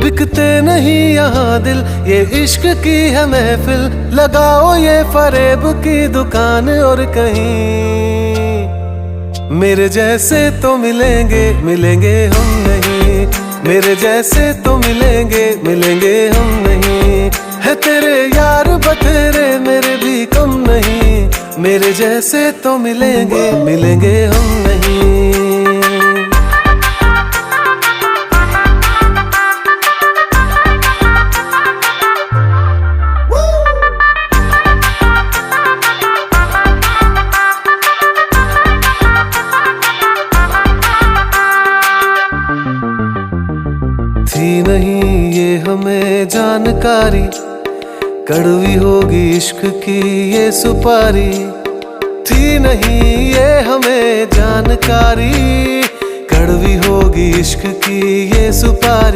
बिकते नहीं यहाँ दिल, ये इश्क की है महफिल। लगाओ ये फरेब की दुकान और कहीं मेरे जैसे तो मिलेंगे, मिलेंगे हम नहीं। मेरे जैसे तो मिलेंगे, मिलेंगे हम नहीं। है तेरे यार बतेरे, मेरे भी कम नहीं। मेरे जैसे तो मिलेंगे, मिलेंगे हम नहीं। थी नहीं ये हमें जानकारी, कड़वी होगी इश्क की ये सुपारी। थी नहीं ये हमें जानकारी, कड़वी होगी इश्क की ये सुपारी।